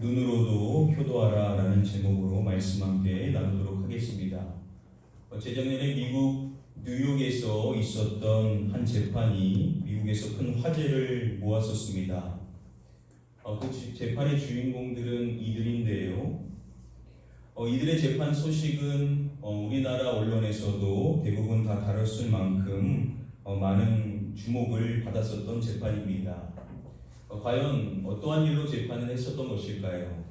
눈으로도 효도하라 라는 제목으로 말씀 함께 나누도록 하겠습니다. 재작년에 미국 뉴욕에서 있었던 한 재판이 미국에서 큰 화제를 모았었습니다. 그 재판의 주인공들은 이들인데요. 이들의 재판 소식은 우리나라 언론에서도 대부분 다 다뤘을 만큼 많은 주목을 받았었던 재판입니다. 과연 어떠한 일로 재판을 했었던 것일까요?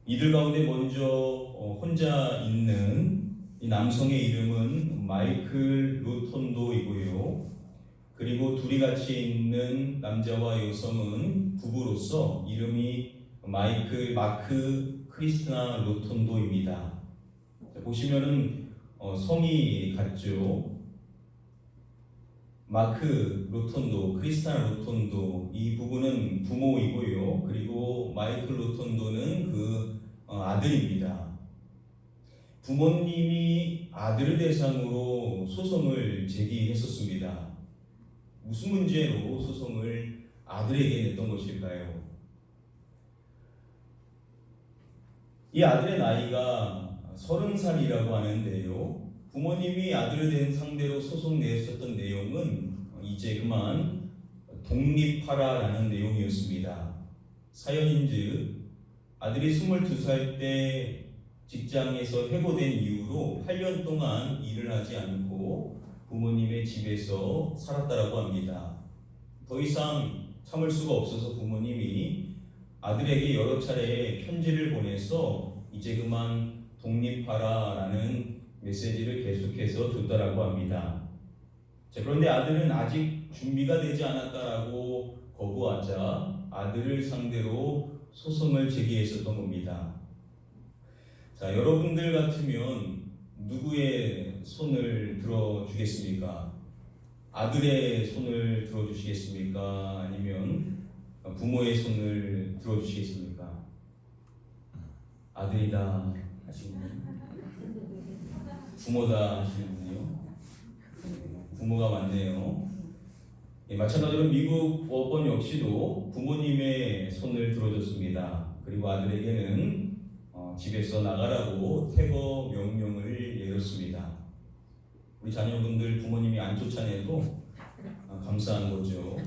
이들 가운데 먼저 혼자 있는 이 남성의 이름은 마이클 로톤도이고요. 그리고 둘이 같이 있는 남자와 여성은 부부로서 이름이 마크 크리스티나 로톤도입니다. 보시면은 성이 같죠. 마크 로톤도, 크리스티나 로톤도 이 부부는 부모이고요. 그리고 마이클 로톤도는 그 아들입니다. 부모님이 아들을 대상으로 소송을 제기했었습니다. 무슨 문제로 소송을 아들에게 냈던 것일까요? 이 아들의 나이가 30살이라고 하는데요. 부모님이 아들을 상대로 소송 냈었던 내용은 이제 그만 독립하라라는 내용이었습니다. 사연인즉 아들이 22살 때 직장에서 해고된 이후로 8년 동안 일을 하지 않고 부모님의 집에서 살았다라고 합니다. 더 이상 참을 수가 없어서 부모님이 아들에게 여러 차례 편지를 보내서 이제 그만 독립하라라는 메시지를 계속해서 줬다라고 합니다. 그런데 아들은 아직 준비가 되지 않았다라고 거부하자 아들을 상대로 소송을 제기했었던 겁니다. 자, 여러분들 같으면 누구의 손을 들어주겠습니까? 아들의 손을 들어주시겠습니까? 아니면 부모의 손을 들어주시겠습니까? 아들이다 하시군요. 부모다 하시는군요. 부모가 맞네요. 마찬가지로 미국 법원 역시도 부모님의 손을 들어줬습니다. 그리고 아들에게는 집에서 나가라고 퇴거 명령을 내렸습니다. 우리 자녀분들 부모님이 안 쫓아내도 감사한 거죠.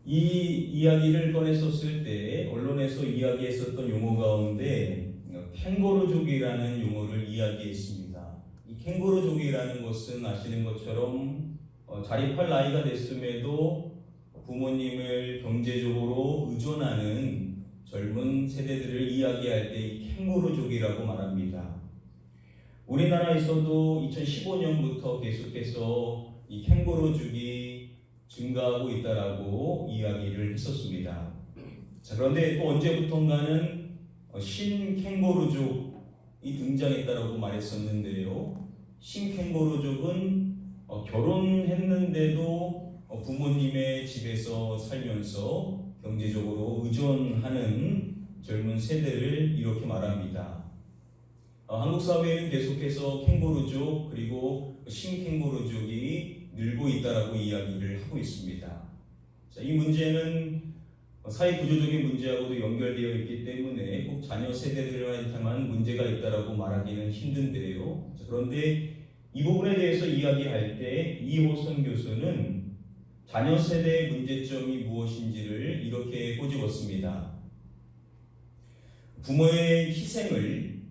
이 이야기를 꺼냈었을 때 언론에서 이야기했었던 용어 가운데 캥거루족이라는 용어를 이야기했습니다. 이 캥거루족이라는 것은 아시는 것처럼 자립할 나이가 됐음에도 부모님을 경제적으로 의존하는 젊은 세대들을 이야기할 때 이 캥거루족이라고 말합니다. 우리나라에서도 2015년부터 계속해서 이 캥거루족이 증가하고 있다라고 이야기를 했었습니다. 자, 그런데 또 언제부턴가는 신캥거루족이 등장했다라고 말했었는데요. 신캥거루족은 결혼했는데도 부모님의 집에서 살면서 경제적으로 의존하는 젊은 세대를 이렇게 말합니다. 한국 사회에는 계속해서 캥거루족 그리고 신캥거루족이 늘고 있다라고 이야기를 하고 있습니다. 자, 이 문제는 사회 구조적인 문제하고도 연결되어 있기 때문에 꼭 자녀 세대들한테만 문제가 있다라고 말하기는 힘든데요. 자, 그런데 이 부분에 대해서 이야기할 때 이호선 교수는 자녀 세대의 문제점이 무엇인지를 이렇게 꼬집었습니다. 부모의 희생을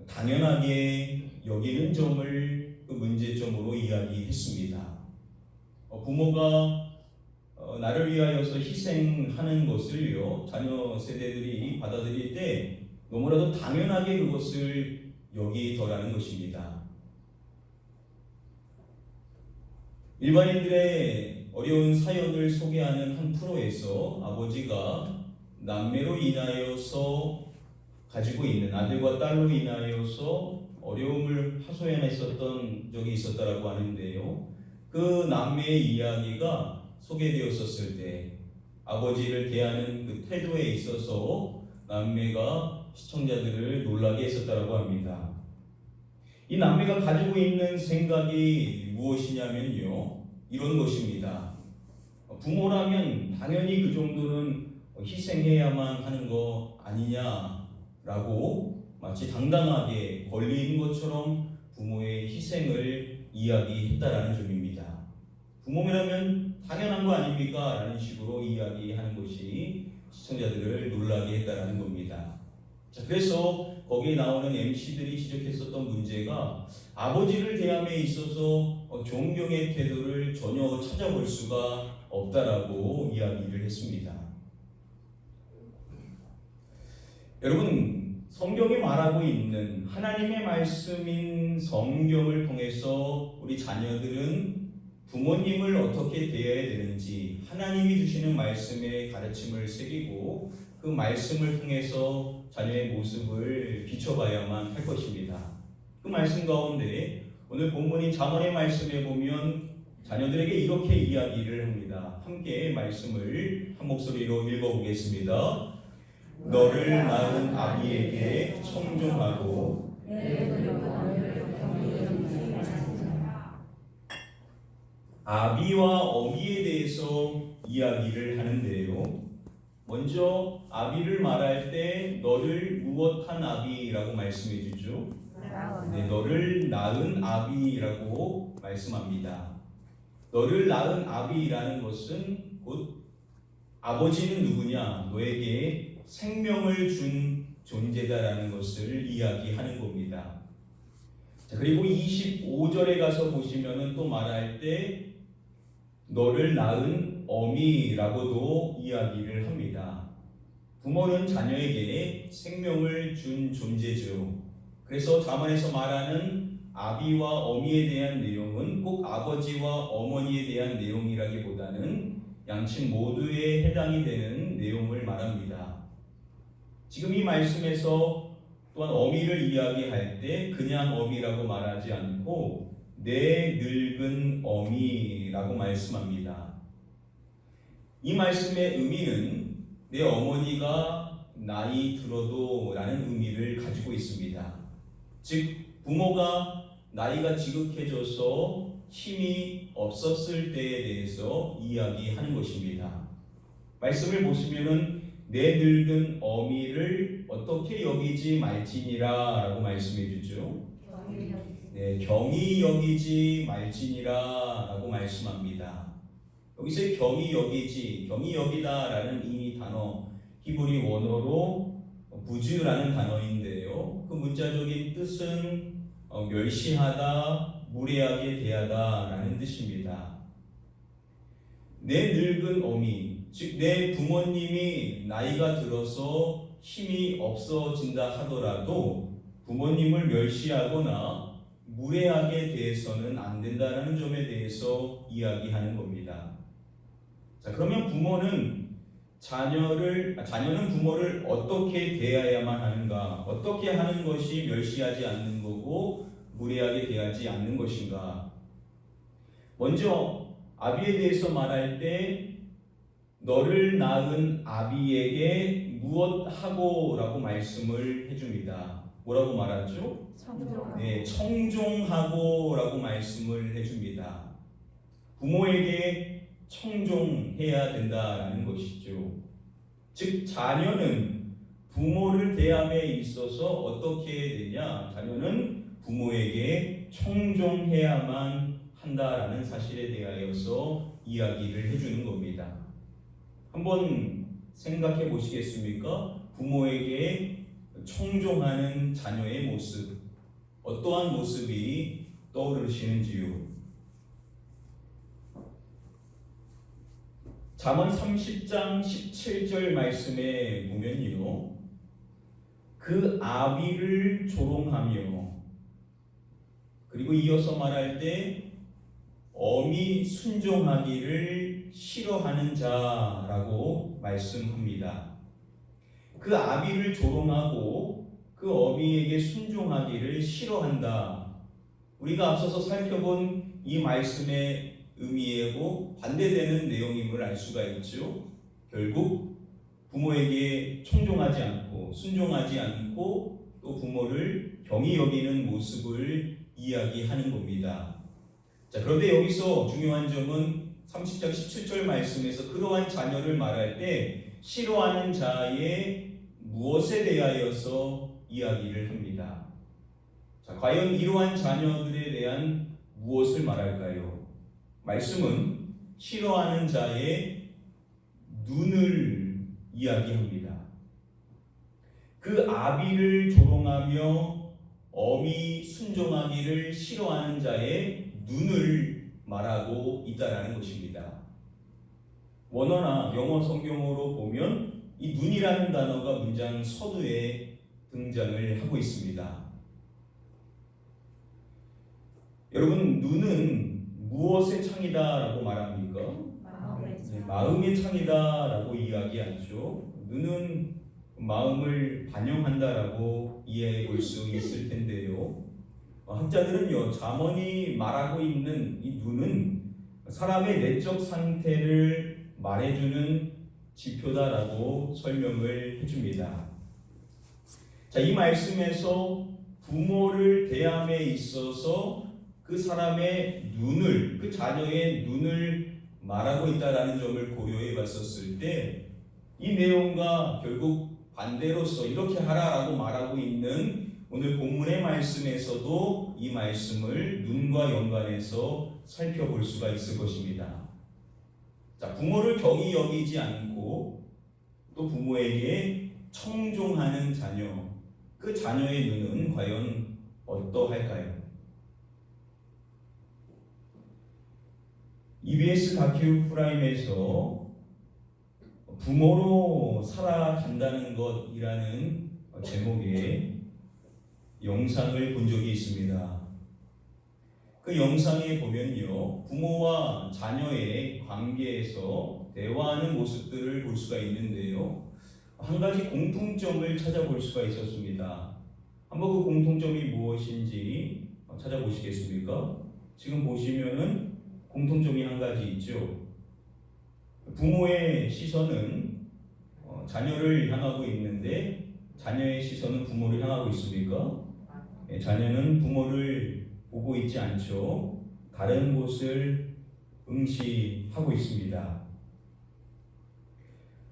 당연하게 여기는 점을 그 문제점으로 이야기했습니다. 부모가 나를 위하여서 희생하는 것을요, 자녀 세대들이 받아들일 때 너무나도 당연하게 그것을 여기더라는 것입니다. 일반인들의 어려운 사연을 소개하는 한 프로에서 아버지가 남매로 인하여서 가지고 있는 아들과 딸로 인하여서 어려움을 하소연했었던 적이 있었다라고 하는데요. 그 남매의 이야기가 소개되었었을 때 아버지를 대하는 그 태도에 있어서 남매가 시청자들을 놀라게 했었다라고 합니다. 이 남매가 가지고 있는 생각이 무엇이냐면요, 이런 것입니다. 부모라면 당연히 그 정도는 희생해야만 하는 거 아니냐라고 마치 당당하게 권리인 것처럼 부모의 희생을 이야기했다라는 점입니다. 부모라면 당연한 거 아닙니까? 라는 식으로 이야기하는 것이 시청자들을 놀라게 했다라는 겁니다. 자, 그래서 거기에 나오는 MC들이 지적했었던 문제가 아버지를 대함에 있어서 존경의 태도를 전혀 찾아볼 수가 없다라고 이야기를 했습니다. 여러분, 성경이 말하고 있는 하나님의 말씀인 성경을 통해서 우리 자녀들은 부모님을 어떻게 대해야 되는지 하나님이 주시는 말씀의 가르침을 새기고 그 말씀을 통해서 자녀의 모습을 비춰봐야만 할 것입니다. 그 말씀 가운데 오늘 본문인 잠언의 말씀에 보면 자녀들에게 이렇게 이야기를 합니다. 함께 말씀을 한 목소리로 읽어보겠습니다. 너를 낳은 아비에게 청종하고 아비와 어미에 대해서 이야기를 하는데요. 먼저 아비를 말할 때 너를 무엇한 아비라고 말씀해 주죠. 네, 너를 낳은 아비라고 말씀합니다. 너를 낳은 아비라는 것은 곧 아버지는 누구냐? 너에게 생명을 준 존재다라는 것을 이야기하는 겁니다. 자, 그리고 25절에 가서 보시면은 또 말할 때 너를 낳은 어미라고도 이야기를 합니다. 부모는 자녀에게 생명을 준 존재죠. 그래서 잠언에서 말하는 아비와 어미에 대한 내용은 꼭 아버지와 어머니에 대한 내용이라기보다는 양측 모두에 해당이 되는 내용을 말합니다. 지금 이 말씀에서 또한 어미를 이야기할 때 그냥 어미라고 말하지 않고 내 늙은 어미라고 말씀합니다. 이 말씀의 의미는 내 어머니가 나이 들어도 라는 의미를 가지고 있습니다. 즉 부모가 나이가 지극해져서 힘이 없었을 때에 대해서 이야기하는 것입니다. 말씀을 보시면은 내 늙은 어미를 어떻게 여기지 말지니라 라고 말씀해 주죠. 네, 경히 여기지 말지니라 라고 말씀합니다. 여기서 경히 여기지, 경히 여기다 라는 이 단어 히브리 원어로 부즈라는 단어인데요. 그 문자적인 뜻은 멸시하다, 무례하게 대하다 라는 뜻입니다. 내 늙은 어미, 즉 내 부모님이 나이가 들어서 힘이 없어진다 하더라도 부모님을 멸시하거나 무례하게 대해서는 안 된다는 점에 대해서 이야기하는 겁니다. 자, 그러면 자녀는 부모를 어떻게 대해야만 하는가? 어떻게 하는 것이 멸시하지 않는 거고 무례하게 대하지 않는 것인가? 먼저 아비에 대해서 말할 때 너를 낳은 아비에게 무엇하고 라고 말씀을 해줍니다. 뭐라고 말하죠? 네, 청종하고 라고 말씀을 해줍니다. 부모에게 청종해야 된다라는 것이죠. 즉 자녀는 부모를 대함에 있어서 어떻게 되냐? 자녀는 부모에게 청종해야만 한다라는 사실에 대하여서 이야기를 해주는 겁니다. 한번 생각해 보시겠습니까? 부모에게 청종하는 자녀의 모습, 어떠한 모습이 떠오르시는지요? 잠언 30장 17절 말씀에 보면요, 그 아비를 조롱하며 그리고 이어서 말할 때 어미 순종하기를 싫어하는 자라고 말씀합니다. 그 아비를 조롱하고 그 어미에게 순종하기를 싫어한다. 우리가 앞서서 살펴본 이 말씀의 의미하고 반대되는 내용임을 알 수가 있죠. 결국 부모에게 청종하지 않고 순종하지 않고 또 부모를 경히 여기는 모습을 이야기하는 겁니다. 자, 그런데 여기서 중요한 점은 30장 17절 말씀에서 그러한 자녀를 말할 때 싫어하는 자의 무엇에 대하여서 이야기를 합니다. 자, 과연 이러한 자녀들에 대한 무엇을 말할까요? 말씀은 싫어하는 자의 눈을 이야기합니다. 그 아비를 조롱하며 어미 순종하기를 싫어하는 자의 눈을 말하고 있다라는 것입니다. 원어나 영어 성경으로 보면 이 눈이라는 단어가 문장 서두에 등장을 하고 있습니다. 여러분, 눈은 무엇의 창이다라고 말합니까? 마음의 창이다라고 이야기하죠. 눈은 마음을 반영한다라고 이해해 볼 수 있을 텐데요. 학자들은요, 잠언이 말하고 있는 이 눈은 사람의 내적 상태를 말해주는 지표다라고 설명을 해줍니다. 자, 이 말씀에서 부모를 대함에 있어서 그 사람의 눈을, 그 자녀의 눈을 말하고 있다라는 점을 고려해 봤었을 때 이 내용과 결국 반대로서 이렇게 하라라고 말하고 있는 오늘 본문의 말씀에서도 이 말씀을 눈과 연관해서 살펴볼 수가 있을 것입니다. 자, 부모를 경히 여기지 않고 또 부모에게 청종하는 자녀, 그 자녀의 눈은 과연 어떠할까요? EBS 다큐 프라임에서 부모로 살아간다는 것이라는 제목의 영상을 본 적이 있습니다. 그 영상에 보면요, 부모와 자녀의 관계에서 대화하는 모습들을 볼 수가 있는데요, 한 가지 공통점을 찾아볼 수가 있었습니다. 한번 그 공통점이 무엇인지 찾아보시겠습니까? 지금 보시면은 공통점이 한 가지 있죠. 부모의 시선은 자녀를 향하고 있는데 자녀의 시선은 부모를 향하고 있습니까? 자녀는 부모를 보고 있지 않죠. 다른 곳을 응시하고 있습니다.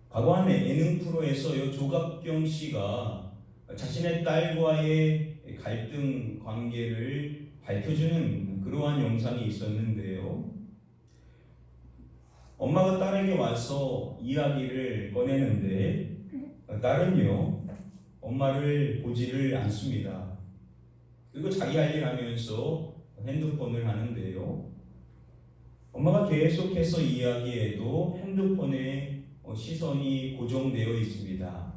과거 한 예능 프로에서 조갑경 씨가 자신의 딸과의 갈등 관계를 밝혀주는 그러한 영상이 있었는데요. 엄마가 딸에게 와서 이야기를 꺼내는데 딸은요, 엄마를 보지를 않습니다. 그리고 자기 할 일 하면서 핸드폰을 하는데요. 엄마가 계속해서 이야기해도 핸드폰에 시선이 고정되어 있습니다.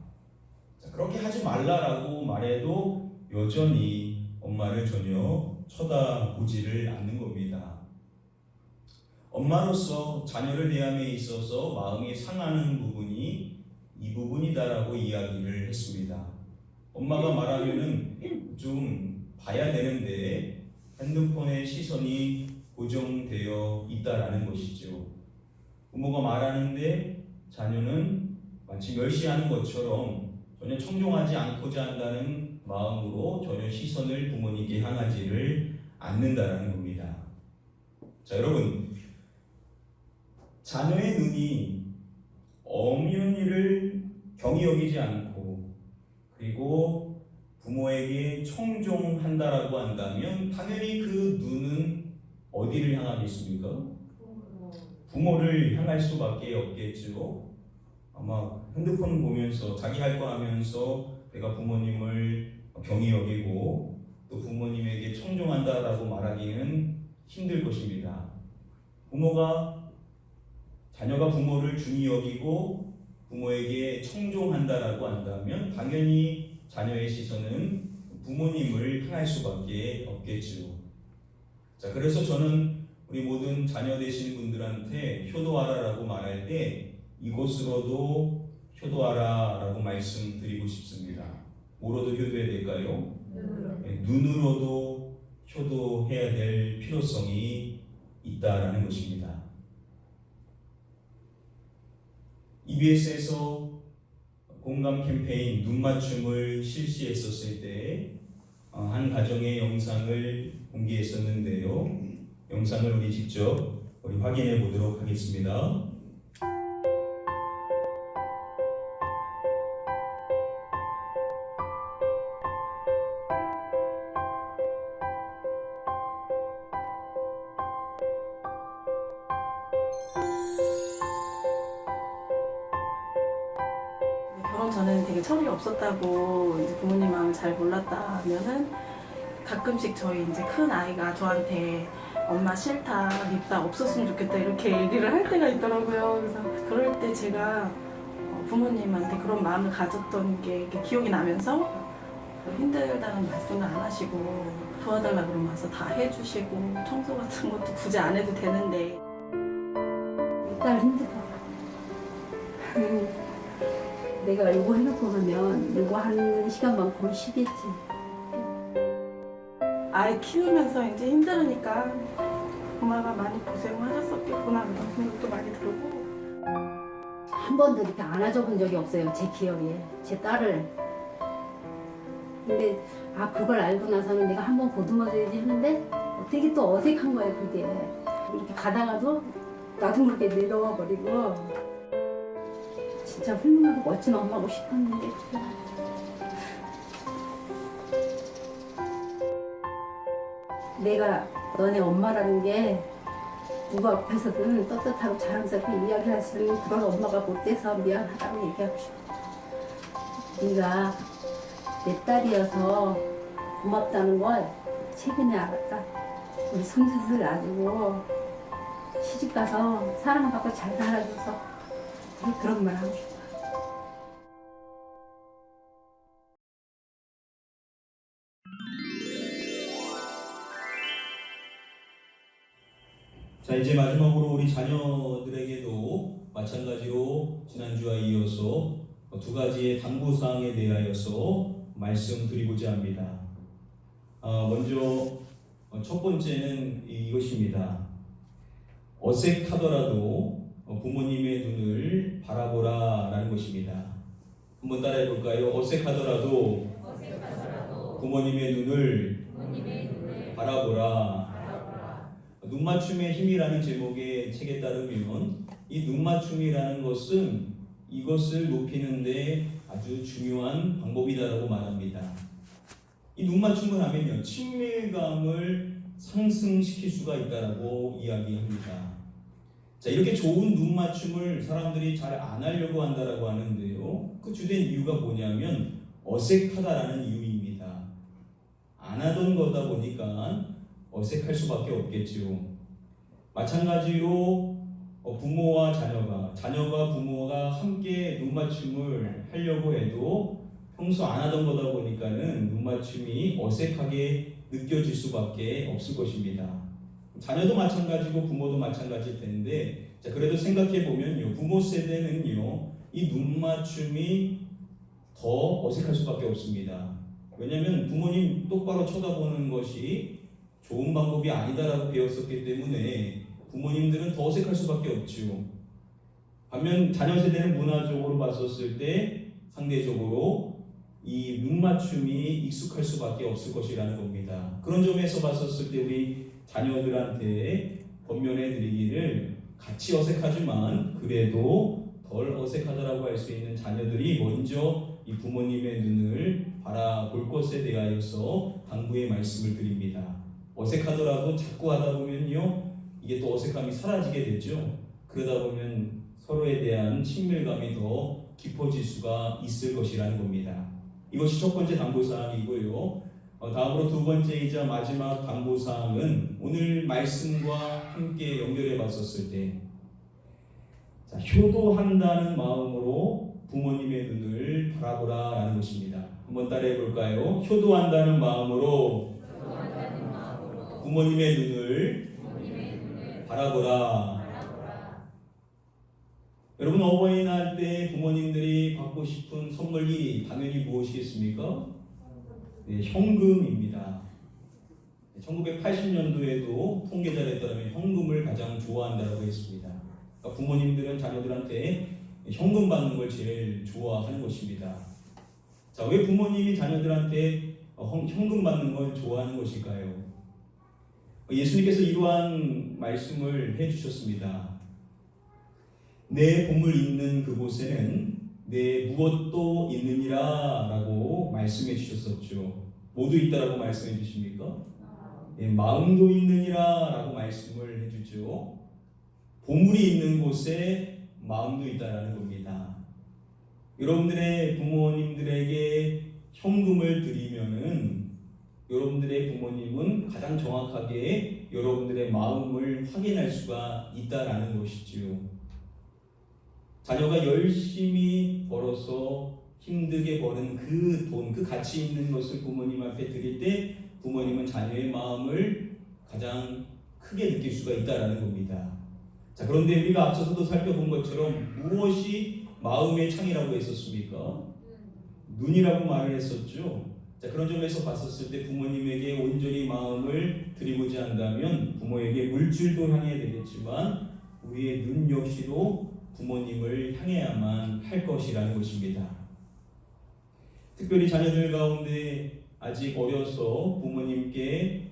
자, 그렇게 하지 말라라고 말해도 여전히 엄마를 전혀 쳐다보지를 않는 겁니다. 엄마로서 자녀를 대함에 있어서 마음이 상하는 부분이 이 부분이다라고 이야기를 했습니다. 엄마가 말하면은 좀 봐야 되는데 핸드폰에 시선이 고정되어 있다라는 것이죠. 부모가 말하는데 자녀는 마치 멸시하는 것처럼 전혀 청종하지 않고자 한다는 마음으로 전혀 시선을 부모님께 향하지를 않는다라는 겁니다. 자, 여러분, 자녀의 눈이 엄연히를 경히 여기지 않고 그리고 부모에게 청종한다라고 한다면 당연히 그 눈은 어디를 향하겠습니까? 부모를 향할 수밖에 없겠죠. 아마 핸드폰 보면서 자기 할 거 하면서 내가 부모님을 경히 여기고 또 부모님에게 청종한다라고 말하기는 힘들 것입니다. 자녀가 부모를 중히 여기고 부모에게 청종한다라고 한다면 당연히 자녀의 시선은 부모님을 향할 수밖에 없겠죠. 자, 그래서 저는 우리 모든 자녀 되신 분들한테 효도하라라고 말할 때 이곳으로도 효도하라라고 말씀드리고 싶습니다. 뭐로도 효도해야 될까요? 눈으로도 효도해야 될 필요성이 있다라는 것입니다. EBS에서 공감 캠페인 눈맞춤을 실시했었을 때 한 가정의 영상을 공개했었는데요. 영상을 우리 직접 확인해 보도록 하겠습니다. 결혼 전에는 되게 철이 없었다고 이제 부모님 마음을 잘 몰랐다면은 가끔씩 저희 이제 큰 아이가 저한테 엄마 싫다, 밉다, 없었으면 좋겠다 이렇게 얘기를 할 때가 있더라고요. 그래서 그럴 때 제가 부모님한테 그런 마음을 가졌던 게 이렇게 기억이 나면서 힘들다는 말씀을 안 하시고 도와달라 그러면 와서 다 해주시고 청소 같은 것도 굳이 안 해도 되는데 딸 힘들어. 내가 요거 해놓고 가면 요거 하는 시간만큼 쉬겠지. 아이 키우면서 이제 힘들으니까 엄마가 많이 고생하셨었겠구나 그런 생각도 많이 들고 한 번도 이렇게 안아줘 본 적이 없어요. 제 기억에. 제 딸을. 근데 그걸 알고 나서는 내가 한 번 보듬어줘야지 하는데 되게 또 어색한 거예요. 그게. 이렇게 가다가도 나도 모르게 내려와 버리고 진짜 훌륭하고 멋진 엄마고 싶었는데 내가 너네 엄마라는 게 누가 앞에서든 떳떳하고 자랑스럽게 이야기할 수 있는 그런 엄마가 못 돼서 미안하다고 얘기하고 싶어. 네가 내 딸이어서 고맙다는 걸 최근에 알았다. 우리 손짓을 놔주고 시집가서 사랑받고 잘 살아줘서 그런 말 하고 싶어. 자, 이제 마지막으로 우리 자녀들에게도 마찬가지로 지난주와 이어서 두 가지의 당부사항에 대하여서 말씀드리고자 합니다. 먼저 첫 번째는 이것입니다. 어색하더라도 부모님의 눈을 바라보라 라는 것입니다. 한번 따라해 볼까요? 어색하더라도 부모님의 눈을 바라보라. 눈맞춤의 힘이라는 제목의 책에 따르면 이 눈맞춤이라는 것은 이것을 높이는데 아주 중요한 방법이다라고 말합니다. 이 눈맞춤을 하면요, 친밀감을 상승시킬 수가 있다라고 이야기합니다. 자, 이렇게 좋은 눈맞춤을 사람들이 잘 안 하려고 한다라고 하는데요, 그 주된 이유가 뭐냐면 어색하다라는 이유입니다. 안 하던 거다 보니까 어색할 수밖에 없겠지요. 마찬가지로 부모와 자녀가 부모가 함께 눈맞춤을 하려고 해도 평소 안 하던 거다 보니까는 눈맞춤이 어색하게 느껴질 수밖에 없을 것입니다. 자녀도 마찬가지고 부모도 마찬가지일 텐데, 자, 그래도 생각해 보면요, 부모 세대는요, 이 눈맞춤이 더 어색할 수밖에 없습니다. 왜냐하면 부모님 똑바로 쳐다보는 것이 좋은 방법이 아니다라고 배웠었기 때문에 부모님들은 더 어색할 수밖에 없죠. 반면 자녀 세대는 문화적으로 봤었을 때 상대적으로 이 눈맞춤이 익숙할 수밖에 없을 것이라는 겁니다. 그런 점에서 봤었을 때 우리 자녀들한테 권면해 드리기를 같이 어색하지만 그래도 덜 어색하다라고 할 수 있는 자녀들이 먼저 이 부모님의 눈을 바라볼 것에 대하여서 당부의 말씀을 드립니다. 어색하더라도 자꾸 하다 보면요, 이게 또 어색함이 사라지게 되죠. 그러다 보면 서로에 대한 친밀감이 더 깊어질 수가 있을 것이라는 겁니다. 이것이 첫 번째 당부사항이고요. 다음으로 두 번째이자 마지막 당부사항은 오늘 말씀과 함께 연결해 봤었을 때, 자, 효도한다는 마음으로 부모님의 눈을 바라보라 라는 것입니다. 한번 따라해 볼까요? 효도한다는 마음으로 부모님의 눈을 바라보라. 여러분, 어버이날 때 부모님들이 받고 싶은 선물 1위 당연히 무엇이겠습니까? 네, 현금입니다. 1980년도에도 통계자료에 따르면 현금을 가장 좋아한다고 했습니다. 그러니까 부모님들은 자녀들한테 현금 받는 걸 제일 좋아하는 것입니다. 자, 왜 부모님이 자녀들한테 현금 받는 걸 좋아하는 것일까요? 예수님께서 이러한 말씀을 해주셨습니다. 내 보물 있는 그곳에는 내 무엇도 있느니라 라고 말씀해 주셨었죠. 모두 있다라고 말씀해 주십니까? 네, 마음도 있느니라 라고 말씀을 해주죠. 보물이 있는 곳에 마음도 있다라는 겁니다. 여러분들의 부모님들에게 현금을 드리면은 여러분들의 부모님은 가장 정확하게 여러분들의 마음을 확인할 수가 있다라는 것이지요. 자녀가 열심히 벌어서 힘들게 버는 그 돈, 그 가치 있는 것을 부모님 앞에 드릴 때 부모님은 자녀의 마음을 가장 크게 느낄 수가 있다라는 겁니다. 자, 그런데 우리가 앞서서도 살펴본 것처럼 무엇이 마음의 창이라고 했었습니까? 눈이라고 말을 했었죠. 자, 그런 점에서 봤었을 때 부모님에게 온전히 마음을 드리고자 한다면 부모에게 물질도 향해야 되겠지만 우리의 눈 역시도 부모님을 향해야만 할 것이라는 것입니다. 특별히 자녀들 가운데 아직 어려서 부모님께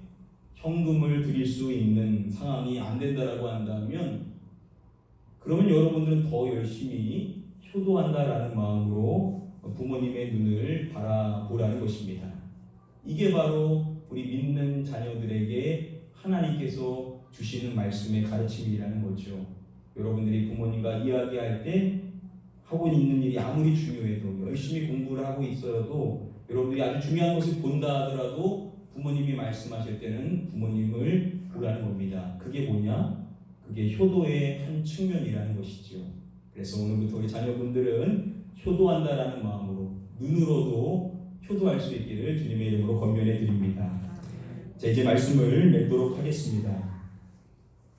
현금을 드릴 수 있는 상황이 안 된다라고 한다면 그러면 여러분들은 더 열심히 효도한다라는 마음으로 부모님의 눈을 바라보라는 것입니다. 이게 바로 우리 믿는 자녀들에게 하나님께서 주시는 말씀의 가르침이라는 거죠. 여러분들이 부모님과 이야기할 때 하고 있는 일이 아무리 중요해도 열심히 공부를 하고 있어도 여러분들이 아주 중요한 것을 본다 하더라도 부모님이 말씀하실 때는 부모님을 보라는 겁니다. 그게 뭐냐? 그게 효도의 한 측면이라는 것이죠. 그래서 오늘부터 우리 자녀분들은 효도한다라는 마음으로 눈으로도 효도할 수 있기를 주님의 이름으로 권면해 드립니다. 자, 이제 말씀을 맺도록 하겠습니다.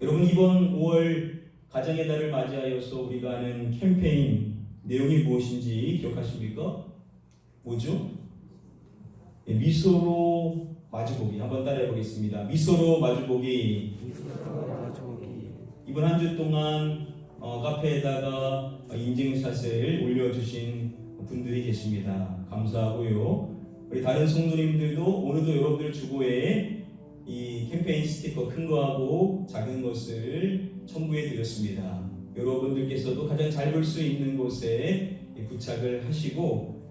여러분, 이번 5월 가정의 달을 맞이하여서 우리가 하는 캠페인 내용이 무엇인지 기억하십니까? 뭐죠? 미소로 마주보기. 한번 따라해 보겠습니다. 미소로 마주보기. 이번 한 주 동안 카페에다가 인증샷을 올려주신 분들이 계십니다. 감사하고요. 우리 다른 성도님들도 오늘도 여러분들 주보에 이 캠페인 스티커 큰 거하고 작은 것을 첨부해 드렸습니다. 여러분들께서도 가장 잘 볼 수 있는 곳에 부착을 하시고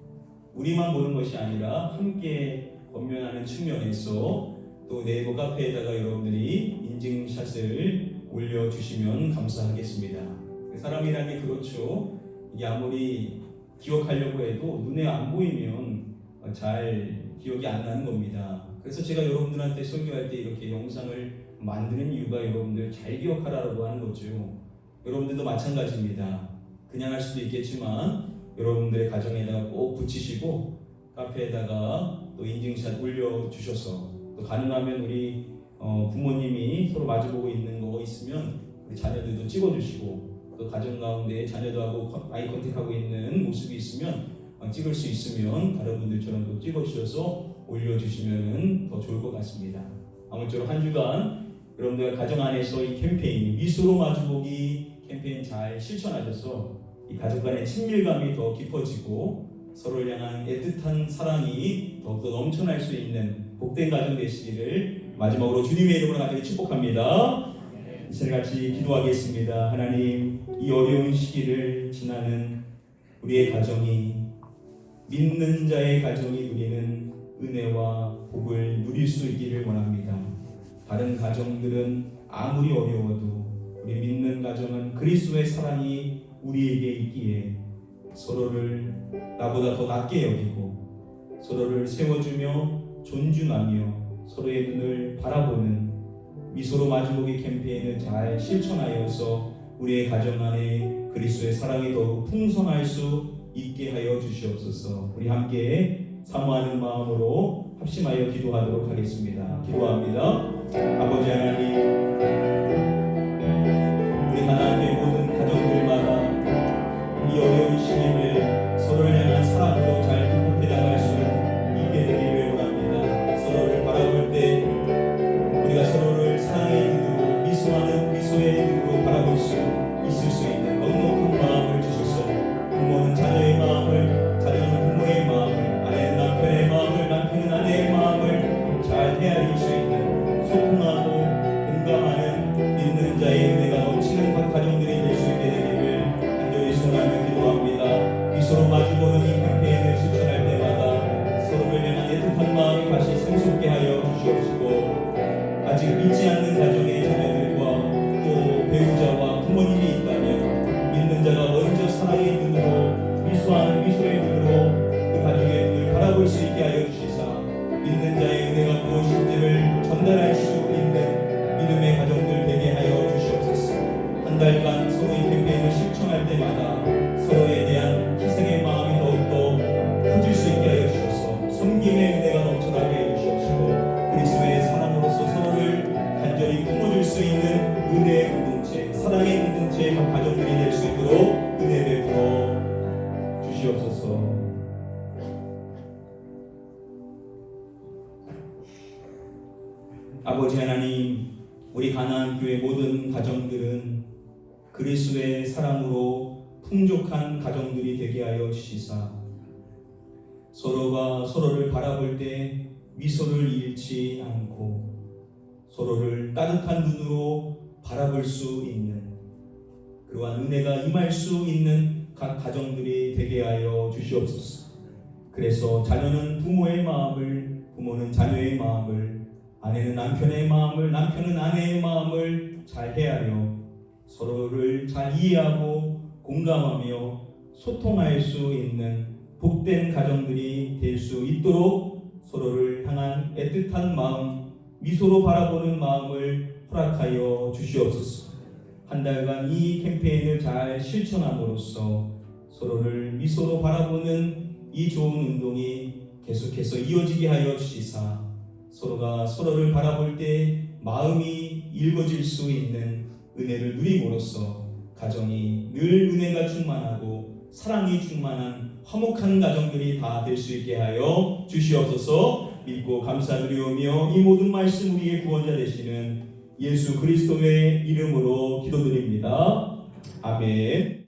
우리만 보는 것이 아니라 함께 권면하는 측면에서 또 네이버 카페에다가 여러분들이 인증샷을 올려주시면 감사하겠습니다. 사람이라는 게 그렇죠. 이게 아무리 기억하려고 해도 눈에 안 보이면 잘 기억이 안 나는 겁니다. 그래서 제가 여러분들한테 설교할 때 이렇게 영상을 만드는 이유가 여러분들 잘 기억하라고 하는 거죠. 여러분들도 마찬가지입니다. 그냥 할 수도 있겠지만 여러분들의 가정에다가 꼭 붙이시고 카페에다가 또 인증샷 올려주셔서 또 가능하면 우리 부모님이 서로 마주보고 있는 거 있으면 우리 자녀들도 찍어주시고 또 가정 가운데 자녀들하고 아이 컨택하고 있는 모습이 있으면 찍을 수 있으면 다른 분들처럼 또 찍어주셔서 올려주시면 더 좋을 것 같습니다. 아무쪼록 한 주간 여러분들 가정 안에서 이 캠페인 미소로 마주보기 캠페인 잘 실천하셔서 이 가족 간의 친밀감이 더 깊어지고 서로를 향한 애틋한 사랑이 더욱더 넘쳐날 수 있는 복된 가정 되시기를 마지막으로 주님의 이름으로 간절히 축복합니다. 이 시간 같이 기도하겠습니다. 하나님, 이 어려운 시기를 지나는 우리의 가정이 믿는 자의 가정이 누리는 은혜와 복을 누릴 수 있기를 원합니다. 다른 가정들은 아무리 어려워도 우리 믿는 가정은 그리스도의 사랑이 우리에게 있기에 서로를 나보다 더 낮게 여기고 서로를 세워주며 존중하며 서로의 눈을 바라보는 미소로 마주보기 캠페인을 잘 실천하여서 우리의 가정 안에 그리스도의 사랑이 더욱 풍성할 수 있게 하여 주시옵소서. 우리 함께 사모하는 마음으로 합심하여 기도하도록 하겠습니다. 기도합니다. 아버지 하나님, 우리 하나님의 모든 가정들마다 이 어려운 시기를 서로를 향한 사랑으로 잘 극복해 나갈 수 있게 되기를 원합니다. 서로를 바라볼 때 우리가 서로를 사랑의 눈으로 미소하는 미소의 눈으로 바라볼 수 있을 수 있는 넉넉한 마음을 주셔서 부모는 자녀의 마음을, 자녀는 부모의 마음을, 아내는 남편의 마음을, 남편은 아내의 마음을 잘 헤아릴 수 있는 소통하고 공감하는 믿는 자의 은혜가 넘치는 가정들이 될 수 있게 되기를 간절히 소원하며 기도합니다. 미소로 마주보는 이 캠페인을 실천할 때마다 서로를 향한 애틋한 마음이 다시 샘솟게 하여 주시옵시고 아직 믿지 않는 가정의 자녀들과 또 배우자와 부모님이 있다면 믿는 자가 먼저 사랑의 눈으로 순수한 미소의 눈으로 그 가족의 눈을 바라볼 수 있게 하여 주시사 믿는 자의 은혜가 무엇인지를 전달할 수 있는 믿음의 가정들 되게 하여 주시옵소서. 한 달간 서로의 캠페인을 실천할 때마다 서로에 대한 희생의 마음이 더욱더 커질 수 있게 하여 주셔서 섬김의 은혜가 넘쳐나게 해 주시옵시고 그리스도의 사랑으로서 서로를 간절히 품어줄 수 있는 은혜의 공동체, 사랑의 공동체 가정들이 될 수 있도록 은혜 베풀어 주시옵소서. 아버지 하나님, 우리 가나안 교회 모든 가정들은 그리스도의 사랑으로 풍족한 가정들이 되게 하여 주시사 서로가 서로를 바라볼 때 미소를 잃지 않고 서로를 따뜻한 눈으로 바라볼 수 있는 그러한 은혜가 임할 수 있는 각 가정들이 되게 하여 주시옵소서. 그래서 자녀는 부모의 마음을, 부모는 자녀의 마음을, 아내는 남편의 마음을, 남편은 아내의 마음을 잘 헤아려 서로를 잘 이해하고 공감하며 소통할 수 있는 복된 가정들이 될 수 있도록 서로를 향한 애틋한 마음, 미소로 바라보는 마음을 허락하여 주시옵소서. 한 달간 이 캠페인을 잘 실천함으로써 서로를 미소로 바라보는 이 좋은 운동이 계속해서 이어지게 하여 주시사 서로가 서로를 바라볼 때 마음이 읽어질 수 있는 은혜를 누림으로써 가정이 늘 은혜가 충만하고 사랑이 충만한 화목한 가정들이 다 될 수 있게 하여 주시옵소서. 믿고 감사드리오며 이 모든 말씀 우리의 구원자 되시는 예수 그리스도의 이름으로 기도드립니다. 아멘.